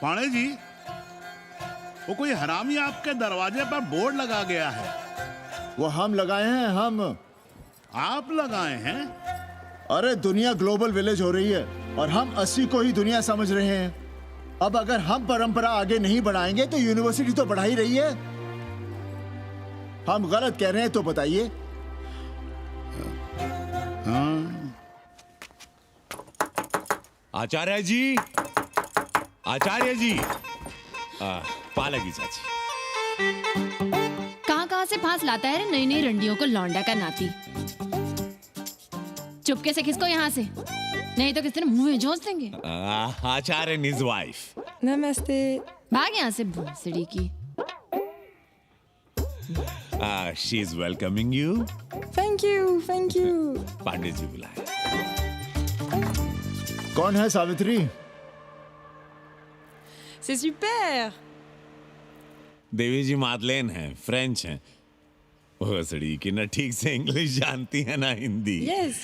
पाणे जी, वो कोई हरामी आपके दरवाजे पर बोर्ड लगा गया है। वो हम लगाए हैं, हम। आप लगाए हैं? अरे दुनिया ग्लोबल विलेज हो रही है और हम 80 को ही दुनिया समझ रहे हैं। अब अगर हम परंपरा आगे नहीं बढ़ाएंगे तो यूनिवर्सिटी तो बढ़ा ही रही है। हम गलत कह रहे हैं तो बताइए। हाँ। आचार्य जी, आचार्य जी, पालकी चाची। कहाँ से फांस लाता है नई नई रंडियों को लौंडा का नाती। चुपके से खिसको यहाँ से, नहीं तो किस तरह मुंह में झोंस देंगे। आचार्य and his wife. नमस्ते। भाग यहाँ से भोसड़ी की। She is welcoming you. Thank you. Pandey ji बुलाए। कौन है सावित्री? C'est super। देवी जी मादलेन हैं, फ्रेंच हैं। भोसड़ी की ना ठीक से इंग्लिश जानती है ना हिंदी। यस।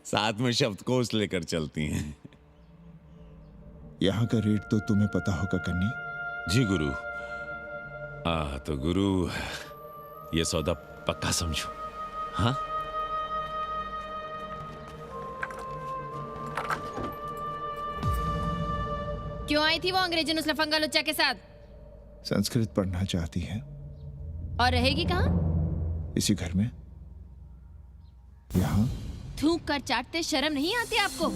साथ में शब्दकोश लेकर चलती हैं। यहाँ का रेट तो तुम्हें पता होगा कन्नी। जी गुरु। तो गुरु, ये सौदा पक्का समझो। हाँ? क्यों आई थी वो अंग्रेजन उस लफंगा लुच्चा के साथ? संस्कृत पढ़ना चाहती है। और रहेगी कहाँ? इसी घर में, यहाँ। थूक कर चाटते शर्म नहीं आती आपको?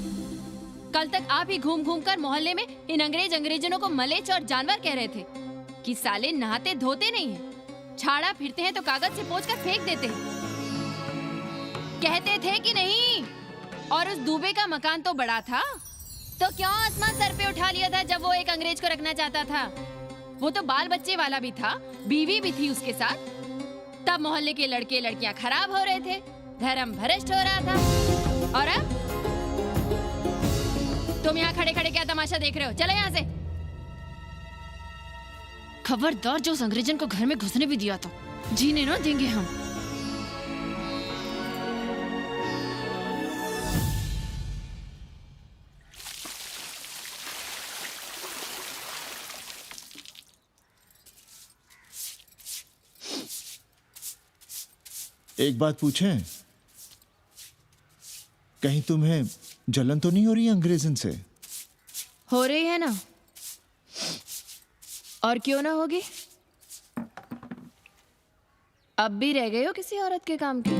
कल तक आप ही घूम घूम कर मोहल्ले में इन अंग्रेजनों को मलेच और जानवर कह रहे थे कि साले नहाते धोते नहीं हैं, छाड़ा फिरते हैं तो कागज से पोंछ कर फेंक देते हैं। कहते थे कि नहीं? और उस दूबे का मकान तो बड़ा था, तो क्यों आसमान सर पे उठा लिया था जब वो एक अंग्रेज को रखना चाहता था? वो तो बाल बच्चे वाला भी था, बीवी भी थी उसके साथ। तब मोहल्ले के लड़के लड़कियां खराब हो रहे थे, धर्म भ्रष्ट हो रहा था। और अब तुम यहाँ खड़े खड़े क्या तमाशा देख रहे हो? चलो यहाँ से। खबरदार, जो उस अंग्रेजन को घर में घुसने भी दिया था, जीने ना देंगे हम। एक बात पूछें, कहीं तुम्हें जलन तो नहीं हो रही अंग्रेजन से? हो रही है ना, और क्यों ना होगी? अब भी रह गए हो किसी औरत के काम की?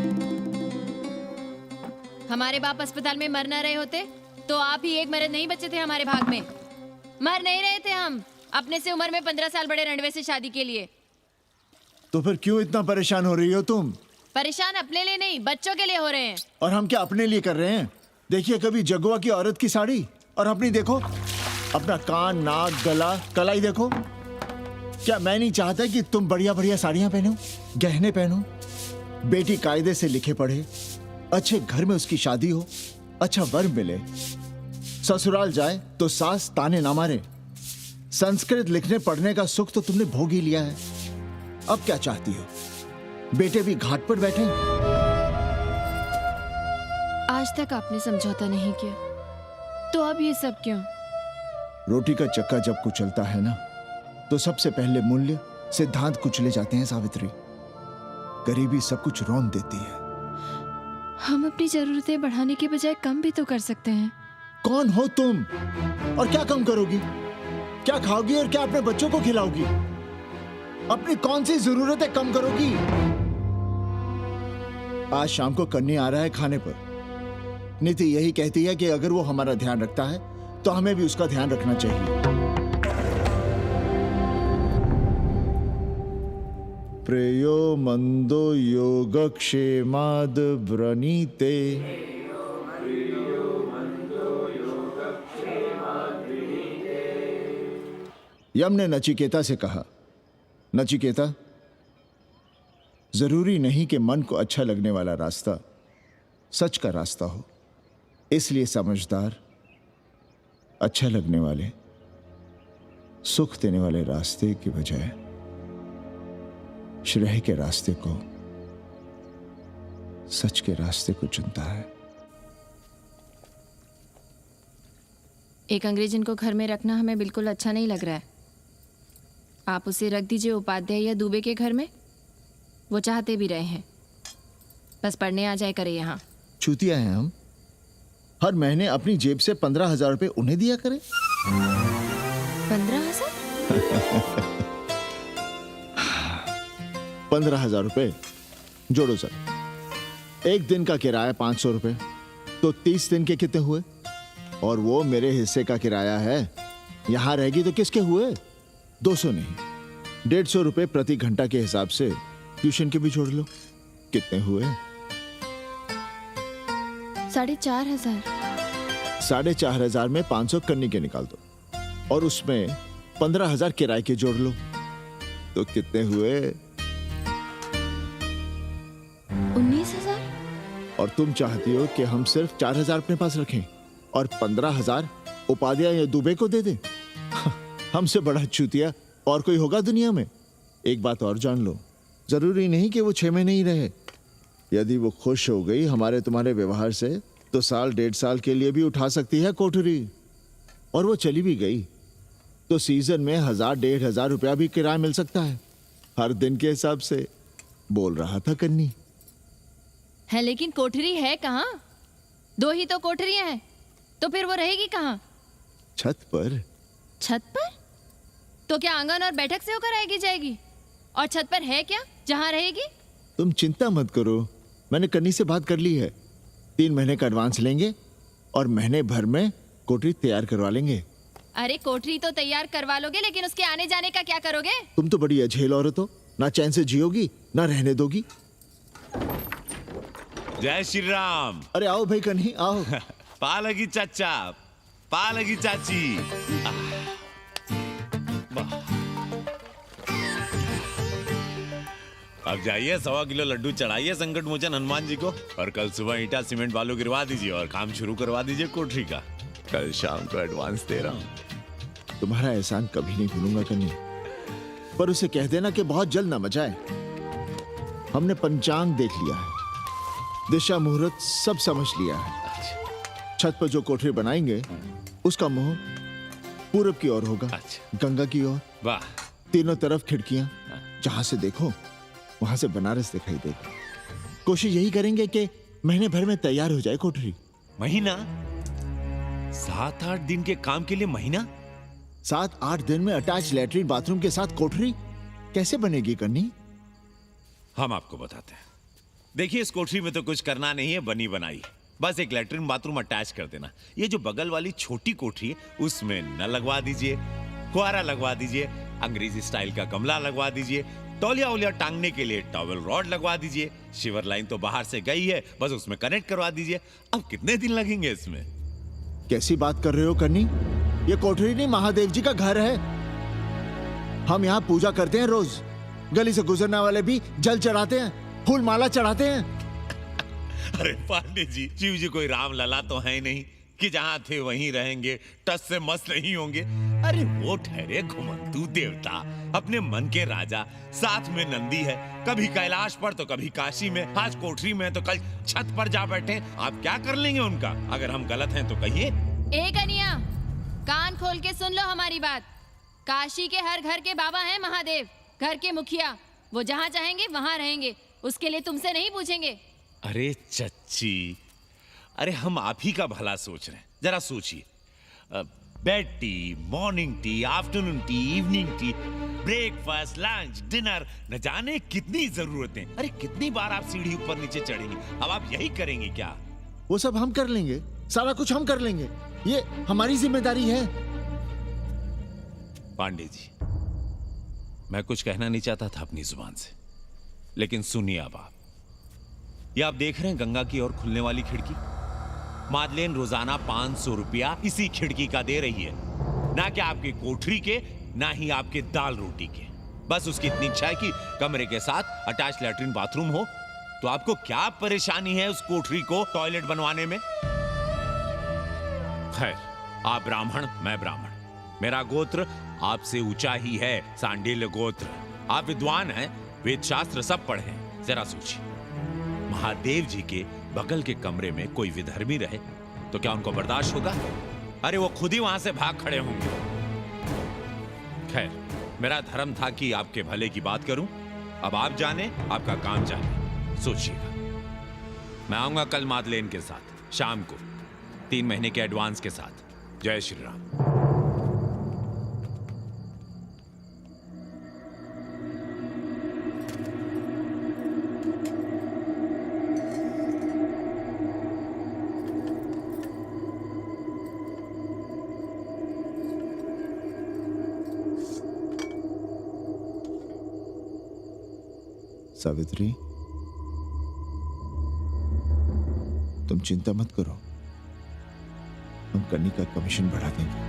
हमारे बाप अस्पताल में मर ना रहे होते तो आप ही एक मर्द नहीं बचे थे हमारे भाग में। मर नहीं रहे थे हम अपने से उम्र में 15 साल बड़े रंडवे से शादी के लिए। तो फिर क्यों इतना परेशान हो रही हो तुम? परेशान अपने लिए नहीं, बच्चों के लिए हो रहे हैं। और हम क्या अपने लिए कर रहे हैं? देखिए कभी जगुआ की औरत की साड़ी और अपनी देखो, अपना कान, नाक, गला, कलाई देखो। क्या मैं नहीं चाहता कि तुम बढ़िया बढ़िया साड़ियां पहनो, गहने पहनो, बेटी कायदे से लिखे पढ़े, अच्छे घर में उसकी शादी हो, अच्छा वर मिले, ससुराल जाए तो सास ताने ना मारे। संस्कृत लिखने पढ़ने का सुख तो तुमने भोग ही लिया है। अब क्या चाहती हो? बेटे भी घाट पर बैठे। आज तक आपने समझौता नहीं किया, तो अब ये सब क्यों? रोटी का चक्का जब कुचलता है ना, तो सबसे पहले मूल्य सिद्धांत कुचले जाते हैं सावित्री। गरीबी सब कुछ रौंद देती है। हम अपनी जरूरतें बढ़ाने के बजाय कम भी तो कर सकते हैं। कौन हो तुम और क्या कम करोगी? क्या खाओगी और क्या अपने बच्चों को खिलाओगी? अपनी कौन सी जरूरतें कम करोगी? आज शाम को कन्नी आ रहा है खाने पर। नीति यही कहती है कि अगर वो हमारा ध्यान रखता है तो हमें भी उसका ध्यान रखना चाहिए। प्रेयो मंदो योगक्षेमाद व्रणीते। यम ने नचिकेता से कहा, नचिकेता, जरूरी नहीं कि मन को अच्छा लगने वाला रास्ता सच का रास्ता हो। इसलिए समझदार, अच्छा लगने वाले, सुख देने वाले रास्ते की बजाय श्रेय के रास्ते को, सच के रास्ते को चुनता है। एक अंग्रेज इनको घर में रखना हमें बिल्कुल अच्छा नहीं लग रहा है। आप उसे रख दीजिए उपाध्याय या दुबे के घर में। वो चाहते भी रहे हैं, बस पढ़ने आ जाए करे यहाँ। चूतिया हैं हम। हर महीने अपनी जेब से 15,000 रुपए उन्हें दिया करें। 15,000? 15,000 रुपए जोड़ो सर। एक दिन का किराया 500 रुपए, तो 30 दिन के कितने हुए? और वो मेरे हिस्से का किराया है। यहां रहेगी तो किसके हुए? 200 नहीं, 150 रुपए प्रति घंटा के हिसाब से ट्यूशन के भी जोड़ लो। कितने हुए? 4,500। 4,500 में 500 कन्नी के निकाल दो और उसमें 15,000 किराए के जोड़ लो, तो कितने हुए? 19,000। और तुम चाहती हो कि हम सिर्फ 4,000 अपने पास रखें और 15,000 उपाध्याय या दुबे को दे दें? हमसे बड़ा चूतिया और कोई होगा दुनिया में? एक बात और जान लो, जरूरी नहीं कि वो 6 महीने ही रहे। यदि वो खुश हो गई हमारे तुम्हारे व्यवहार से, तो साल 1.5 साल के लिए भी उठा सकती है कोठरी। और वो चली भी गई तो सीजन में 1,000-1,500 रुपया भी किराया मिल सकता है, हर दिन के हिसाब से। बोल रहा था कन्नी। है लेकिन कोठरी है कहाँ? 2 ही तो कोठरियां हैं, तो फिर वो रहेगी कहाँ? छत पर। छत पर? तो क्या आंगन और बैठक से होकर आएगी जाएगी? और छत पर है क्या जहाँ रहेगी? तुम चिंता मत करो, मैंने कन्नी से बात कर ली है। 3 महीने का एडवांस लेंगे और महीने भर में कोठरी तैयार करवा लेंगे। अरे कोठरी तो तैयार करवा लोगे, लेकिन उसके आने जाने का क्या करोगे? तुम तो बड़ी अझेल औरत हो, ना चैन से जियोगी ना रहने दोगी। जय श्री राम। अरे आओ भाई कन्ही आओ। पालगी चाचा, पालगी चाची। अब जाइए 1.25 किलो लड्डू चढ़ाइए संकट मोचन हनुमान जी को, और कल सुबह ईटा सीमेंट बालू गिरवा दीजिए और काम शुरू करवा दीजिए कोठरी का। कल शाम को एडवांस दे रहा हूँ। तुम्हारा एहसान कभी नहीं भूलूंगा कन्नी, पर उसे कह देना कि बहुत जल्द ना मचाए। हमने पंचांग देख लिया है, दिशा मुहूर्त सब समझ लिया है। छत पर जो कोठरी बनाएंगे उसका मुंह पूरब की ओर होगा। गंगा की ओर। वाह। तीनों तरफ खिड़कियां, जहां से देखो वहां से बनारस दिखाई देगा। कोशिश यही करेंगे कि महीने भर में तैयार हो जाए कोठरी। महीना? 7-8 दिन के काम के लिए महीना? 7-8 दिन में अटैच लैट्रिन बाथरूम के साथ कोठरी कैसे बनेगी कन्नी? हम आपको बताते हैं। देखिए, इस कोठरी में तो कुछ करना नहीं है, बनी बनाई। बस एक लैट्रिन बाथरूम अटैच कर देना। ये जो बगल वाली छोटी कोठरी है उसमें नल लगवा दीजिए, फुहारा लगवा दीजिए, अंग्रेजी स्टाइल का गमला लगवा दीजिए, तौलिया उलिया टांगने के लिए टॉवल रॉड लगवा दीजिए। शिवर लाइन तो बाहर से गई है, बस उसमें कनेक्ट करवा दीजिए। अब कितने दिन लगेंगे इसमें? कैसी बात कर रहे हो कन्नी? ये कोठरी नहीं, महादेव जी का घर है। हम यहाँ पूजा करते हैं रोज। गली से गुजरने वाले भी जल चढ़ाते हैं, फूल माला चढ़ाते हैं। अरे पांडे जी, शिव जी कोई राम लला तो है नहीं कि जहां थे वहीं रहेंगे, टस से मस्त नहीं होंगे। अरे वो ठहरे घुमंतू देवता, अपने मन के राजा, साथ में नंदी है, कभी कैलाश पर तो कभी काशी में, आज कोठरी में तो कल छत पर जा बैठे। आप क्या कर लेंगे उनका? अगर हम गलत हैं तो कहिए। ए कन्या, कान खोल के सुन लो हमारी बात। काशी के हर घर के बाबा हैं महादेव, घर के मुखिया। वो जहाँ चाहेंगे वहाँ रहेंगे, उसके लिए तुमसे नहीं पूछेंगे। अरे चच्ची, अरे हम आप ही का भला सोच रहे हैं। जरा सोचिए, bed tea, morning tea, afternoon T, evening tea, breakfast, lunch, dinner, न जाने कितनी जरूरतें। अरे कितनी बार आप सीढ़ी ऊपर नीचे चढ़ेंगे। अब आप यही करेंगे क्या? वो सब हम कर लेंगे, सारा कुछ हम कर लेंगे, ये हमारी जिम्मेदारी है। पांडे जी, मैं कुछ कहना नहीं चाहता था अपनी जुबान से, लेकिन सुनिए अब आप। ये आप देख रहे हैं गंगा की ओर खुलने वाली खिड़की? मादलेन रोजाना 500 रुपया इसी खिड़की का दे रही है, ना कि आपकी कोठरी के, ना ही आपके दाल रोटी के। बस उसकी इतनी इच्छा है कि कमरे के साथ अटैच लैट्रिन बाथरूम हो। तो आपको क्या परेशानी है उस कोठरी को टॉयलेट बनवाने में? खैर, आप ब्राह्मण, मैं ब्राह्मण, मेरा गोत्र आपसे ऊंचा ही है, सांडिल्य गोत्र। आप विद्वान हैं, वेद शास्त्र सब पढ़े हैं। जरा सोचिए, महादेव जी के बगल के कमरे में कोई विधर्मी रहे तो क्या उनको बर्दाश्त होगा? अरे वो खुद ही वहां से भाग खड़े होंगे। खैर, मेरा धर्म था कि आपके भले की बात करूं। अब आप जाने, आपका काम जाने, सोचिएगा। मैं आऊंगा कल मादलेन के साथ शाम को 3 महीने के एडवांस के साथ। जय श्री राम। सावित्री, तुम चिंता मत करो, हम कन्नी का कमीशन बढ़ा देंगे।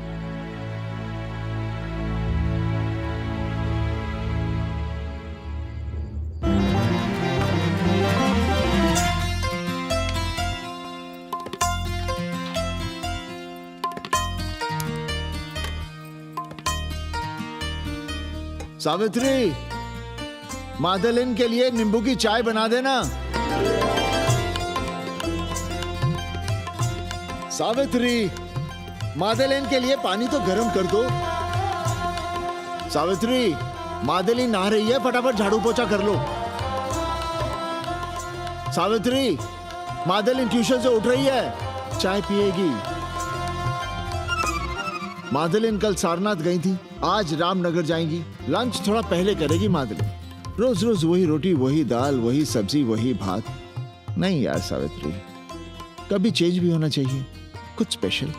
सावित्री, मादलिन के लिए नींबू की चाय बना देना। सावित्री, मादलिन के लिए पानी तो गर्म कर दो। सावित्री, मादलिन नहा रही है, फटाफट झाड़ू पोछा कर लो। सावित्री, मादलिन ट्यूशन से उठ रही है, चाय पिएगी। मादलिन कल सारनाथ गई थी, आज रामनगर जाएंगी। लंच थोड़ा पहले करेगी मादलिन। रोज रोज वही रोटी, वही दाल, वही सब्जी, वही भात। नहीं यार सावित्री, कभी चेंज भी होना चाहिए, कुछ स्पेशल।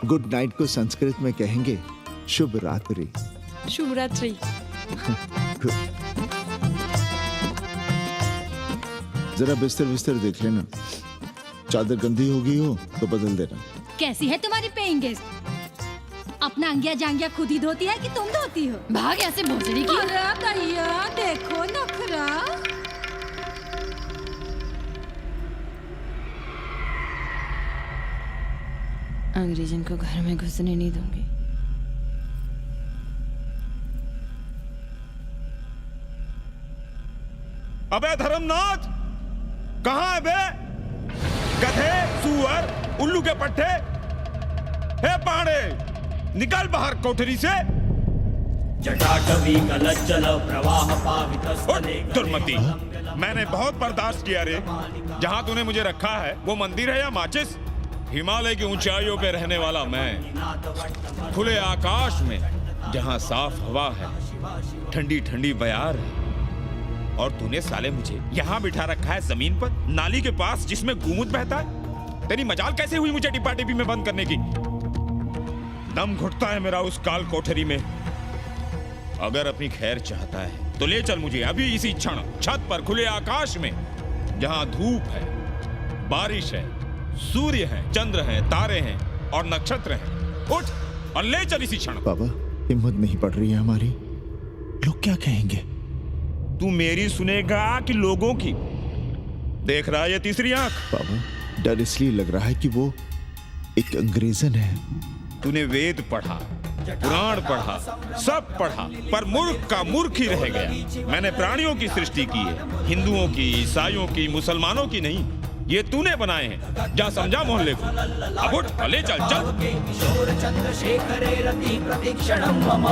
गुड नाइट को संस्कृत में कहेंगे शुभ रात्रि। शुभ रात्रि। जरा बिस्तर बिस्तर देख लेना, चादर गंदी हो गई हो तो बदल देना। कैसी है तुम्हारी पेइंग गेस्ट? अपना अंगिया जांगिया खुद ही धोती है कि तुम धोती हो? भाग ऐसे भोसड़ी की। अरे भैया देखो नखरा। अंग्रेजन को घर में घुसने नहीं दूंगी। अबे धर्मनाथ, कहाँ है बे? गधे, सुअर, उल्लू के पट्टे। हे पांडे, निकल बाहर कोठरी से। जटाटवी कलज्जल प्रवाह पावितस्तने। दुर्मति, मैंने बहुत बर्दाश्त किया रे। जहाँ तूने मुझे रखा है वो मंदिर है या माचिस? हिमालय की ऊंचाइयों पे रहने वाला मैं, खुले आकाश में जहाँ साफ हवा है, ठंडी ठंडी बयार है, और तूने साले मुझे यहाँ बिठा रखा है जमीन पर, नाली के पास जिसमें गोमूत्र बहता है। तेरी मजाल कैसे हुई मुझे डिब्बा डिब्बी में बंद करने की? दम घुटता है मेरा उस काल कोठरी में। अगर अपनी खैर चाहता है तो ले चल मुझे अभी इसी क्षण छत पर खुले आकाश में, जहां धूप है, बारिश है, सूर्य है, चंद्र है, तारे हैं और नक्षत्र हैं। उठ और ले चल इसी क्षण। बाबा, हिम्मत नहीं पड़ रही है हमारी, लोग क्या कहेंगे? तू मेरी सुनेगा कि लोगों की? देख रहा है ये तीसरी आंख? बाबा, डर इसलिए लग रहा है कि वो एक अंग्रेजन है। तूने वेद पढ़ा, पुराण पढ़ा, सब पढ़ा, पर मूर्ख का मूर्ख ही रह गया। मैंने प्राणियों की सृष्टि की है, हिंदुओं की, ईसाइयों की, मुसलमानों की नहीं। ये तूने बनाए हैं। जा समझा मोहल्ले को। अब उठ, ले चल चल। किशोर चंद्रशेखरे रति प्रतीक्षणं मम।